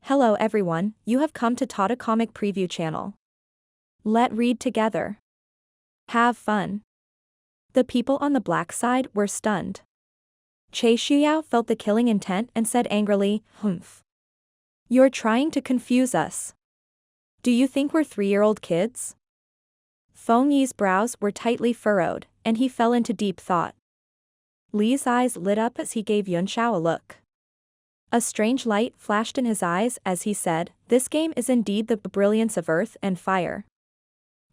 Hello everyone, you have come to Tata Comic Preview channel. Let read together. Have fun. The people on the black side were stunned. Xiao felt the killing intent and said angrily, "Humph. You're trying to confuse us. Do you think we're 3-year-old kids?" Feng Yi's brows were tightly furrowed, and he fell into deep thought. Li's eyes lit up as he gave Yunxiao a look. A strange light flashed in his eyes as he said, "This game is indeed the brilliance of earth and fire.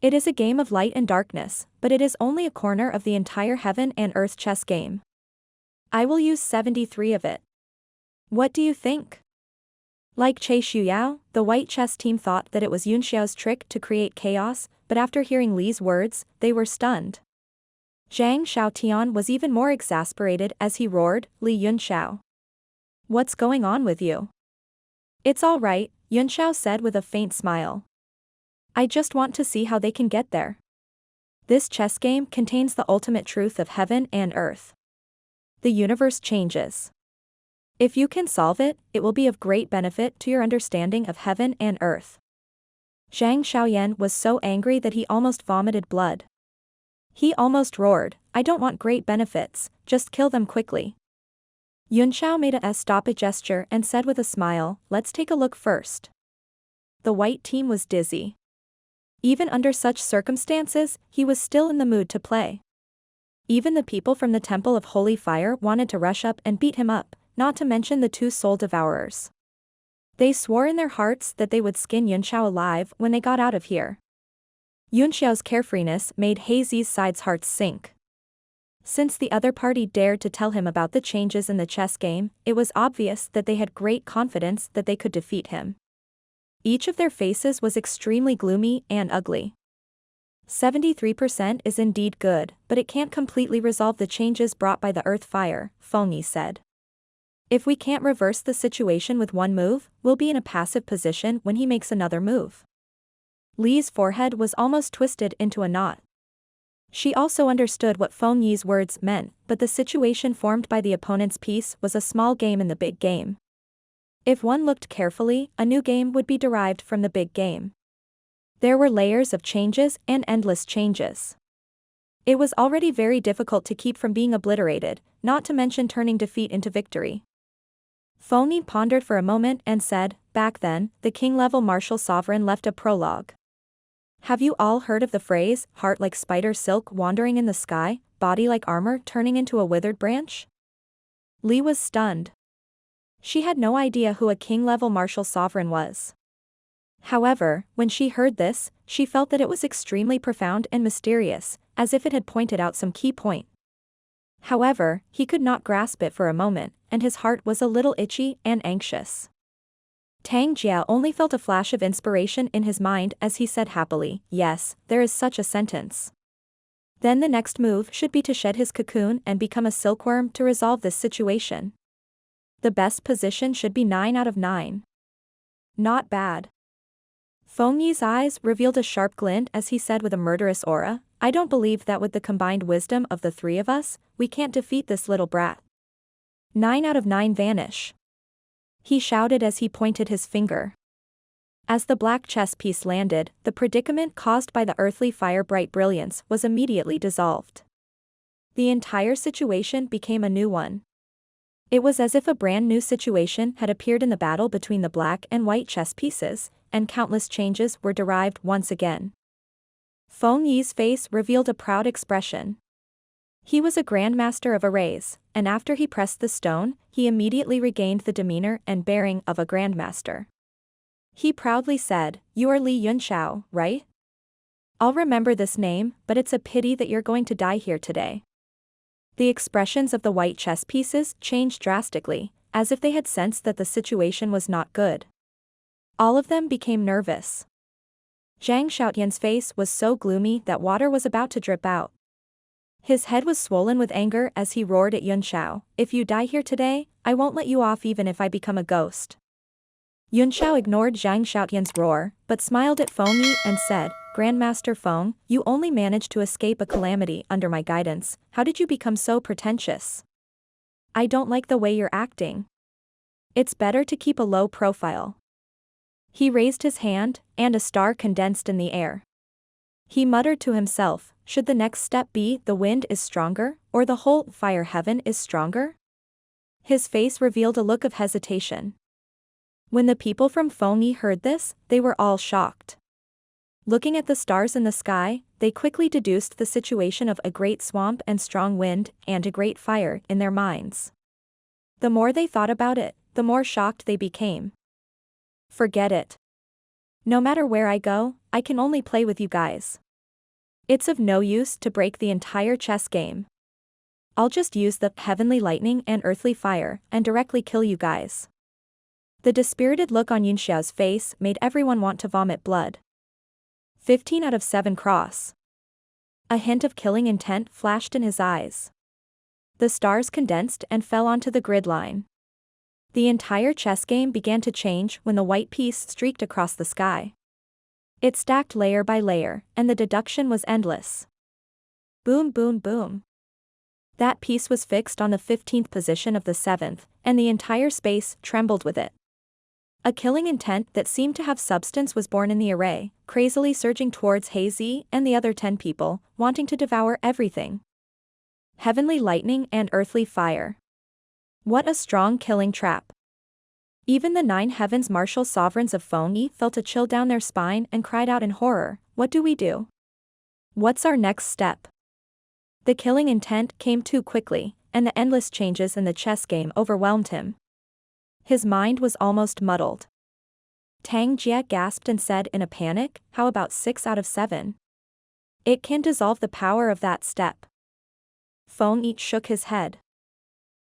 It is a game of light and darkness, but it is only a corner of the entire heaven and earth chess game. I will use 73 of it. What do you think?" Like Xiao, the white chess team thought that it was Yunxiao's trick to create chaos, but after hearing Li's words, they were stunned. Zhang Xiaotian was even more exasperated as he roared, "Li Yunxiao. What's going on with you?" "It's all right," Yunxiao said with a faint smile. "I just want to see how they can get there. This chess game contains the ultimate truth of heaven and earth. The universe changes. If you can solve it, it will be of great benefit to your understanding of heaven and earth." Zhang Xiaoyan was so angry that he almost vomited blood. He almost roared, "I don't want great benefits, just kill them quickly." Yunxiao made a stop it gesture and said with a smile, "Let's take a look first." The white team was dizzy. Even under such circumstances, he was still in the mood to play. Even the people from the Temple of Holy Fire wanted to rush up and beat him up, not to mention the 2 soul devourers. They swore in their hearts that they would skin Yunxiao alive when they got out of here. Yunxiao's carefreeness made Hazy's side's hearts sink. Since the other party dared to tell him about the changes in the chess game, it was obvious that they had great confidence that they could defeat him. Each of their faces was extremely gloomy and ugly. 73% is indeed good, but it can't completely resolve the changes brought by the earth fire, Feng Yi said. If we can't reverse the situation with one move, we'll be in a passive position when he makes another move. Li's forehead was almost twisted into a knot. She also understood what Feng Yi's words meant, but the situation formed by the opponent's piece was a small game in the big game. If one looked carefully, a new game would be derived from the big game. There were layers of changes and endless changes. It was already very difficult to keep from being obliterated, not to mention turning defeat into victory. Feng Yi pondered for a moment and said, "Back then, the king-level martial sovereign left a prologue. Have you all heard of the phrase, heart like spider silk wandering in the sky, body like armor turning into a withered branch?" Li was stunned. She had no idea who a king-level martial sovereign was. However, when she heard this, she felt that it was extremely profound and mysterious, as if it had pointed out some key point. However, he could not grasp it for a moment, and his heart was a little itchy and anxious. Tang Jia only felt a flash of inspiration in his mind as he said happily, "Yes, there is such a sentence." Then the next move should be to shed his cocoon and become a silkworm to resolve this situation. The best position should be 9 out of 9. Not bad. Feng Yi's eyes revealed a sharp glint as he said with a murderous aura, "I don't believe that with the combined wisdom of the 3 of us, we can't defeat this little brat. 9 out of 9 vanish." He shouted as he pointed his finger. As the black chess piece landed, the predicament caused by the earthly fire bright brilliance was immediately dissolved. The entire situation became a new one. It was as if a brand new situation had appeared in the battle between the black and white chess pieces, and countless changes were derived once again. Feng Yi's face revealed a proud expression. He was a grandmaster of arrays, and after he pressed the stone, he immediately regained the demeanor and bearing of a grandmaster. He proudly said, "You are Li Yunxiao, right? I'll remember this name, but it's a pity that you're going to die here today." The expressions of the white chess pieces changed drastically, as if they had sensed that the situation was not good. All of them became nervous. Zhang Xiaotian's face was so gloomy that water was about to drip out. His head was swollen with anger as he roared at Yunxiao, "If you die here today, I won't let you off even if I become a ghost." Yunxiao ignored Zhang Xiaotian's roar, but smiled at Feng Yi and said, "Grandmaster Feng, you only managed to escape a calamity under my guidance, how did you become so pretentious? I don't like the way you're acting. It's better to keep a low profile." He raised his hand, and a star condensed in the air. He muttered to himself, should the next step be the wind is stronger, or the whole fire heaven is stronger? His face revealed a look of hesitation. When the people from Feiyang heard this, they were all shocked. Looking at the stars in the sky, they quickly deduced the situation of a great swamp and strong wind and a great fire in their minds. The more they thought about it, the more shocked they became. Forget it. No matter where I go, I can only play with you guys. It's of no use to break the entire chess game. I'll just use the heavenly lightning and earthly fire and directly kill you guys. The dispirited look on Yunxiao's face made everyone want to vomit blood. 15 out of 7 cross. A hint of killing intent flashed in his eyes. The stars condensed and fell onto the grid line. The entire chess game began to change when the white piece streaked across the sky. It stacked layer by layer, and the deduction was endless. Boom, boom, boom. That piece was fixed on the 15th position of the 7th, and the entire space trembled with it. A killing intent that seemed to have substance was born in the array, crazily surging towards Hazy and the other 10 people, wanting to devour everything. Heavenly lightning and earthly fire. What a strong killing trap. Even the 9 heavens martial sovereigns of Feiyang felt a chill down their spine and cried out in horror, what do we do? What's our next step? The killing intent came too quickly, and the endless changes in the chess game overwhelmed him. His mind was almost muddled. Tang Jie gasped and said in a panic, how about 6 out of 7? It can dissolve the power of that step. Feiyang shook his head.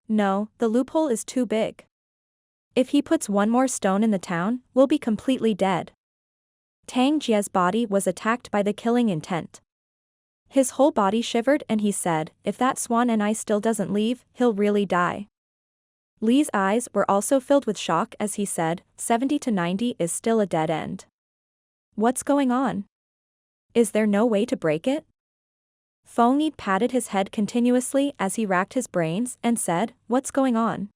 No, the loophole is too big. If he puts one more stone in the town, we'll be completely dead. Tang Jie's body was attacked by the killing intent. His whole body shivered and he said, if that swan and I still doesn't leave, he'll really die. Li's eyes were also filled with shock as he said, 70 to 90 is still a dead end. What's going on? Is there no way to break it? Feiyang patted his head continuously as he racked his brains and said, what's going on?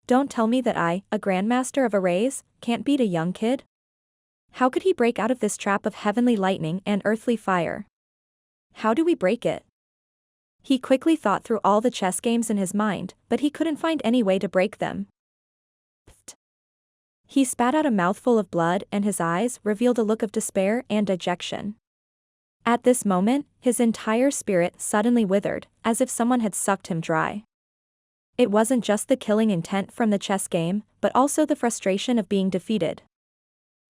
Don't tell me that I, a grandmaster of arrays, can't beat a young kid? How could he break out of this trap of heavenly lightning and earthly fire? How do we break it? He quickly thought through all the chess games in his mind, but he couldn't find any way to break them. Pfft. He spat out a mouthful of blood and his eyes revealed a look of despair and dejection. At this moment, his entire spirit suddenly withered, as if someone had sucked him dry. It wasn't just the killing intent from the chess game, but also the frustration of being defeated.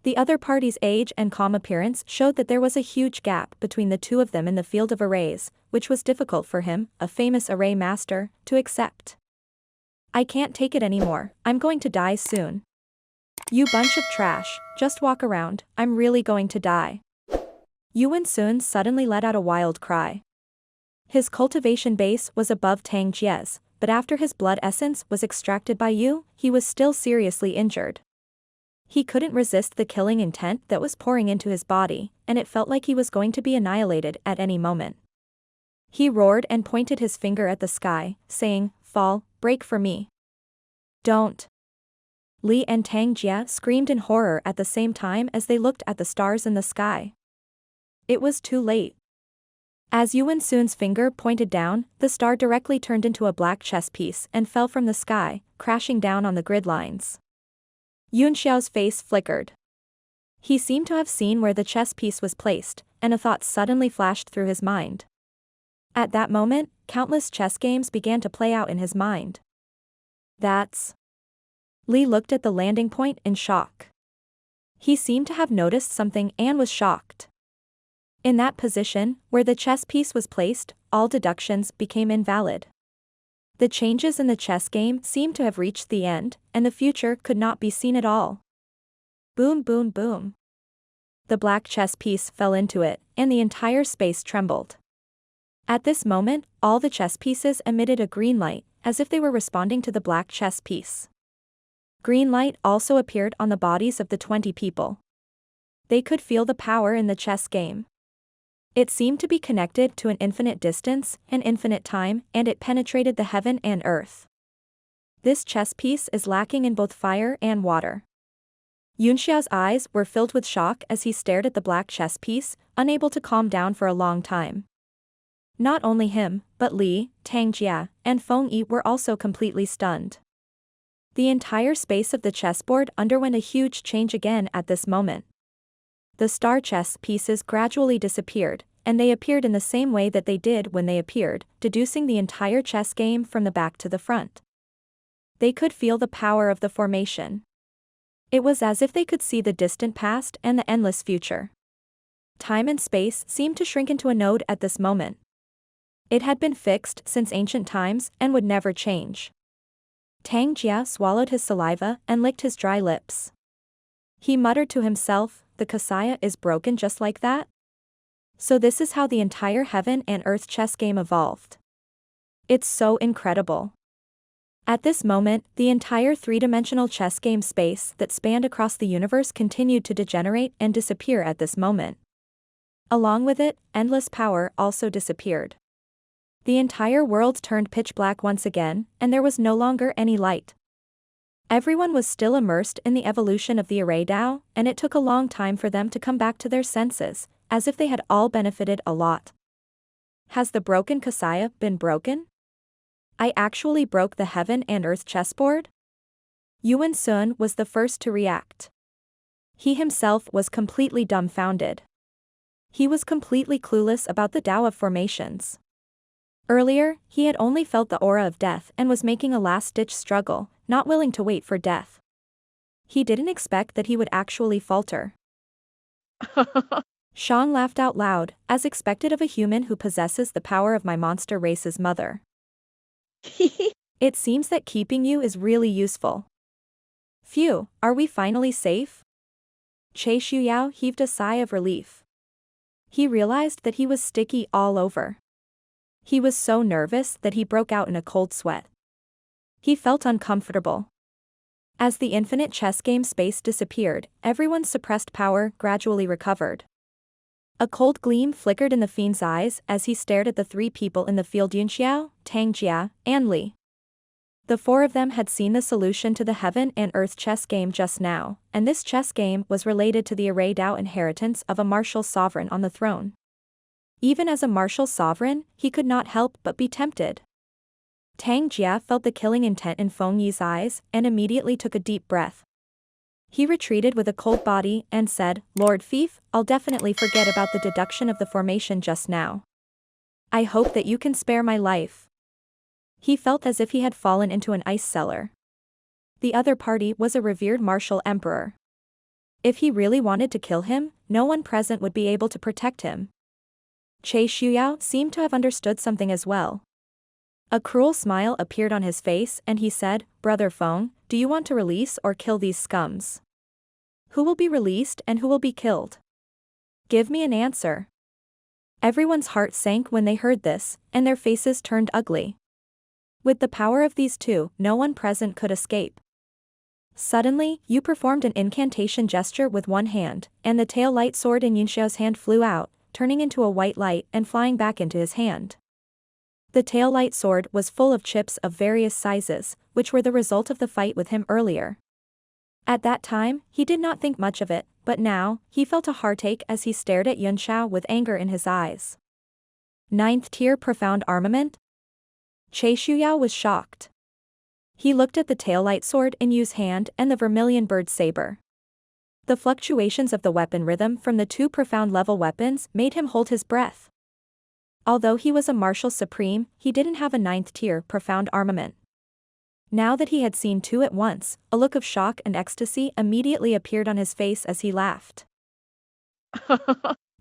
The other party's age and calm appearance showed that there was a huge gap between the two of them in the field of arrays, which was difficult for him, a famous array master, to accept. I can't take it anymore, I'm going to die soon. You bunch of trash, just walk around, I'm really going to die. Yuan Sun suddenly let out a wild cry. His cultivation base was above Tang Jie's, but after his blood essence was extracted by Yu, he was still seriously injured. He couldn't resist the killing intent that was pouring into his body, and it felt like he was going to be annihilated at any moment. He roared and pointed his finger at the sky, saying, fall, break for me. Don't. Li and Tang Jie screamed in horror at the same time as they looked at the stars in the sky. It was too late. As Yuan Sun's finger pointed down, the star directly turned into a black chess piece and fell from the sky, crashing down on the grid lines. Yunxiao's face flickered. He seemed to have seen where the chess piece was placed, and a thought suddenly flashed through his mind. At that moment, countless chess games began to play out in his mind. That's... Li looked at the landing point in shock. He seemed to have noticed something and was shocked. In that position, where the chess piece was placed, all deductions became invalid. The changes in the chess game seemed to have reached the end, and the future could not be seen at all. Boom, boom, boom. The black chess piece fell into it, and the entire space trembled. At this moment, all the chess pieces emitted a green light, as if they were responding to the black chess piece. Green light also appeared on the bodies of the 20 people. They could feel the power in the chess game. It seemed to be connected to an infinite distance, an infinite time, and it penetrated the heaven and earth. This chess piece is lacking in both fire and water. Yunxiao's eyes were filled with shock as he stared at the black chess piece, unable to calm down for a long time. Not only him, but Li, Tangjia, and Feng Yi were also completely stunned. The entire space of the chessboard underwent a huge change again at this moment. The star chess pieces gradually disappeared, and they appeared in the same way that they did when they appeared, deducing the entire chess game from the back to the front. They could feel the power of the formation. It was as if they could see the distant past and the endless future. Time and space seemed to shrink into a node at this moment. It had been fixed since ancient times and would never change. Tang Jia swallowed his saliva and licked his dry lips. He muttered to himself, the Kasaya is broken just like that? So this is how the entire heaven and earth chess game evolved. It's so incredible. At this moment, the entire three-dimensional chess game space that spanned across the universe continued to degenerate and disappear at this moment. Along with it, endless power also disappeared. The entire world turned pitch black once again, and there was no longer any light. Everyone was still immersed in the evolution of the array Dao, and it took a long time for them to come back to their senses, as if they had all benefited a lot. Has the broken Kasaya been broken? I actually broke the heaven and earth chessboard? Yuan Sun was the first to react. He himself was completely dumbfounded. He was completely clueless about the Tao of formations. Earlier, he had only felt the aura of death and was making a last-ditch struggle, not willing to wait for death. He didn't expect that he would actually falter. Sheng laughed out loud, as expected of a human who possesses the power of my monster race's mother. It seems that keeping you is really useful. Phew, are we finally safe? Che Shuyao heaved a sigh of relief. He realized that he was sticky all over. He was so nervous that he broke out in a cold sweat. He felt uncomfortable. As the infinite chess game space disappeared, everyone's suppressed power gradually recovered. A cold gleam flickered in the fiend's eyes as he stared at the three people in the field: Yunxiao, Tangjia, and Li. The four of them had seen the solution to the heaven and earth chess game just now, and this chess game was related to the array Dao inheritance of a martial sovereign on the throne. Even as a martial sovereign, he could not help but be tempted. Tang Jia felt the killing intent in Feng Yi's eyes and immediately took a deep breath. He retreated with a cold body and said, Lord Fief, I'll definitely forget about the deduction of the formation just now. I hope that you can spare my life. He felt as if he had fallen into an ice cellar. The other party was a revered martial emperor. If he really wanted to kill him, no one present would be able to protect him. Che Shuyao seemed to have understood something as well. A cruel smile appeared on his face and he said, Brother Feng, do you want to release or kill these scums? Who will be released and who will be killed? Give me an answer. Everyone's heart sank when they heard this, and their faces turned ugly. With the power of these two, no one present could escape. Suddenly, you performed an incantation gesture with one hand, and the tail light sword in Yunxiao's hand flew out, turning into a white light and flying back into his hand. The tail light sword was full of chips of various sizes, which were the result of the fight with him earlier. At that time, he did not think much of it, but now, he felt a heartache as he stared at Yunxiao with anger in his eyes. 9th tier profound armament? Che Shuyao was shocked. He looked at the tail light sword in Yu's hand and the vermilion bird saber. The fluctuations of the weapon rhythm from the two profound level weapons made him hold his breath. Although he was a martial supreme, he didn't have a 9th tier profound armament. Now that he had seen two at once, a look of shock and ecstasy immediately appeared on his face as he laughed.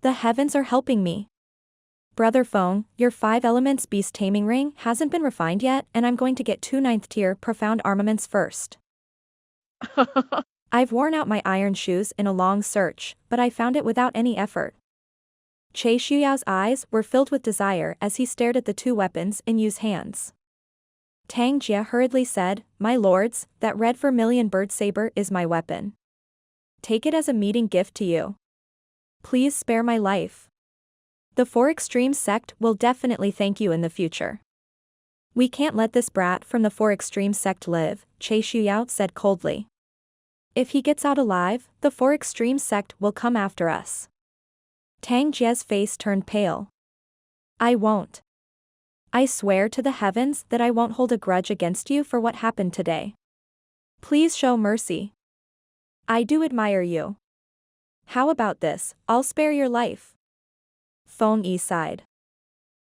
The heavens are helping me. Brother Feng, your 5 elements beast taming ring hasn't been refined yet, and I'm going to get 2 9th tier profound armaments first. I've worn out my iron shoes in a long search, but I found it without any effort. Che Shuyao's eyes were filled with desire as he stared at the two weapons in Yu's hands. Tang Jia hurriedly said, My lords, that red vermilion bird saber is my weapon. Take it as a meeting gift to you. Please spare my life. The 4 Extremes sect will definitely thank you in the future. We can't let this brat from the 4 Extremes sect live, Che Shuyao said coldly. If he gets out alive, the Four Extremes sect will come after us. Tang Jie's face turned pale. I won't. I swear to the heavens that I won't hold a grudge against you for what happened today. Please show mercy. I do admire you. How about this, I'll spare your life. Feng Yi sighed.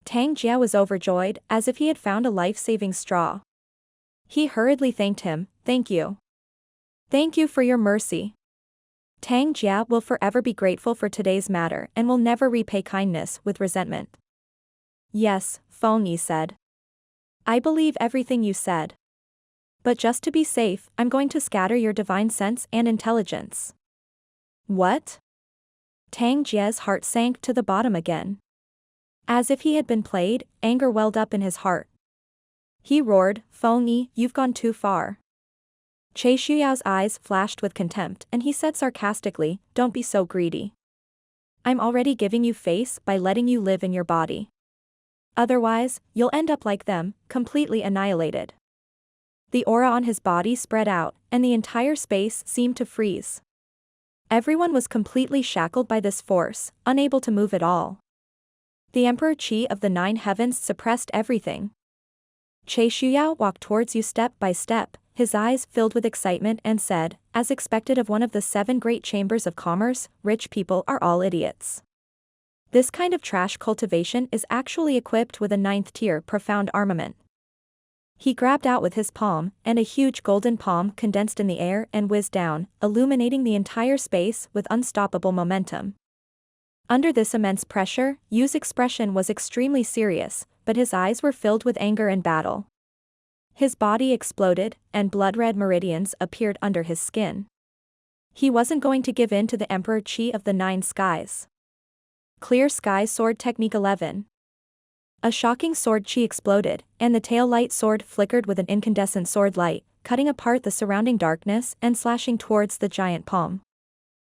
Tang Jie was overjoyed, as if he had found a life-saving straw. He hurriedly thanked him, thank you. Thank you for your mercy. Tang Jie will forever be grateful for today's matter and will never repay kindness with resentment. Yes, Feng Yi said. I believe everything you said. But just to be safe, I'm going to scatter your divine sense and intelligence. What? Tang Jie's heart sank to the bottom again. As if he had been played, anger welled up in his heart. He roared, Feng Yi, you've gone too far. Che Shuyao's eyes flashed with contempt and he said sarcastically, don't be so greedy. I'm already giving you face by letting you live in your body. Otherwise, you'll end up like them, completely annihilated. The aura on his body spread out, and the entire space seemed to freeze. Everyone was completely shackled by this force, unable to move at all. The Emperor Qi of the Nine Heavens suppressed everything. Che Shuyao walked towards you step by step, his eyes filled with excitement and said, as expected of one of the 7 great chambers of commerce, rich people are all idiots. This kind of trash cultivation is actually equipped with a 9th-tier profound armament. He grabbed out with his palm, and a huge golden palm condensed in the air and whizzed down, illuminating the entire space with unstoppable momentum. Under this immense pressure, Yu's expression was extremely serious, but his eyes were filled with anger and battle. His body exploded, and blood-red meridians appeared under his skin. He wasn't going to give in to the Emperor Qi of the 9 skies. Clear Sky Sword Technique 11. A shocking sword chi exploded, and the tail light sword flickered with an incandescent sword light, cutting apart the surrounding darkness and slashing towards the giant palm.